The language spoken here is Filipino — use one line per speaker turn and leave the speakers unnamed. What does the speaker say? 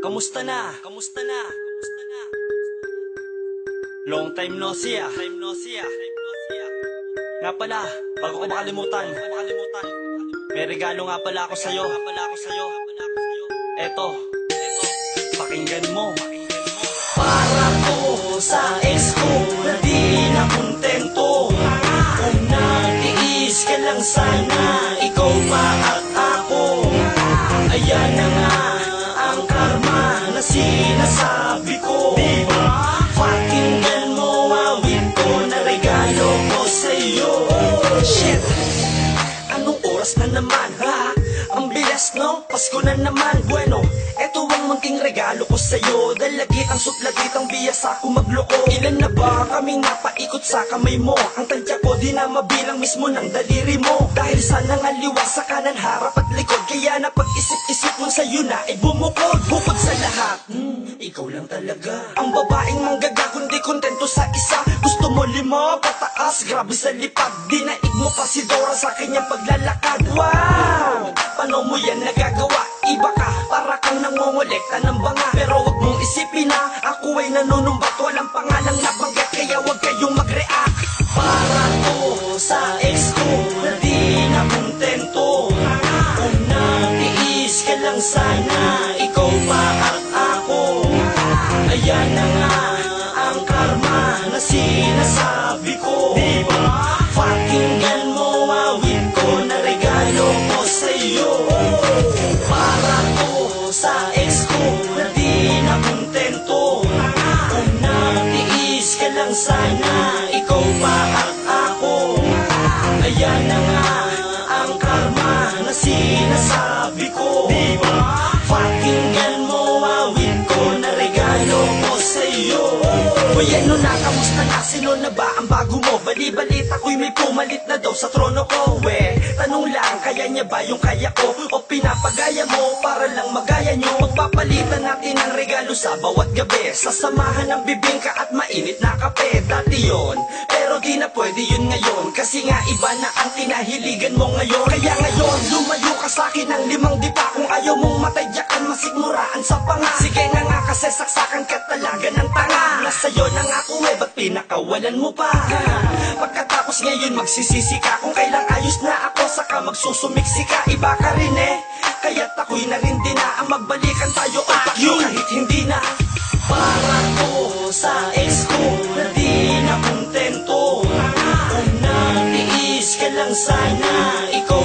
Kamusta na? Kamusta na? Kamusta na? Long time no see ah. Time no see ah. Nga pala, bago ko makalimutan, may regalo nga pala ako sa'yo. Eto, pakinggan mo. Para to sa ex ko na di na kontento. Kung natiis ka lang sana, ikaw pa at ako. Ayan na nga ang karma na sinasabi ko. Diba? Pakinggan mo awit ko na regalo ko sa'yo. Shit! Anong oras na naman, ha? Ang bilas, no? Pasko na naman. Bueno, eto ang munting regalo ko sa'yo. Dalagitang suplagitang biyasa ko magloko. Ilan na ba kaming napaikot sa kamay mo? Ang tansya ko di na mabilang mismo ng daliri mo. Dahil sa nangaliwa sa kanan, harap at likod. Kaya na pag-isip-isip mo sa'yo na ay bumukod. Bukod sa lahat, ikaw lang talaga ang babaeng manggaga, kundi kontento sa isa. Gusto mo lima, pataas, grabe sa lipad. Dinaig mo pa si Dora sa kanyang paglalakad. Wow! Paano mo yan nagagawa? Iba ka, para kang nangongolekta ng banga. Pero wag mong isipin na ako ay nanunumbat. Walang pangalang nabanggit, kaya wag kayong mag-react. Para to sa ex ko na di na kontento. Kung natiis ka lang sana, ikaw pa at ako. Ayan na nga ang karma na sinasabi ko. Diba? Pakinggan mo awit ko na regalo ko sa'yo. Para to sa ex ko na di na kontento. Kung natiis ka lang sana, ikaw pa at ako. Ayan na nga ang karma na sinasabi ko. Diba? Pakinggan mo awit ko na regalo ko sa'yo. Uy, ano na, kamusta na? Sino na ba ang bago mo? Bali-balita ko'y may pumalit na daw sa trono ko. Tanong lang, kaya niya ba yung kaya ko? O pinapagaya mo para lang magaya nyo? Magpapalitan natin ang regalo sa bawat gabi. Sasamahan ng bibingka at mainit na kape. Dati yun, pero di na pwede yun ngayon. Kasi nga iba na ang kinahiligan mo ngayon. Kaya ngayon, lumayo ka sa'kin ng 5 dipa. Kung ayaw mong matadyakan, masigmuraan sa panga. Sige nga kasi saksakan ka talaga ng tanga. Nasa'yo na nga kung ba't pinakawalan mo pa? Pagkatapos ngayon magsisisi ka. Kung kailang ayos na ako, saka magsusumiksi ka. Iba ka rin kaya't ako'y narindi na. Ang magbalikan tayo o pakyo kahit hindi na. Para to sa ex ko na di na kontento. Kung natiis ka lang sana, ikaw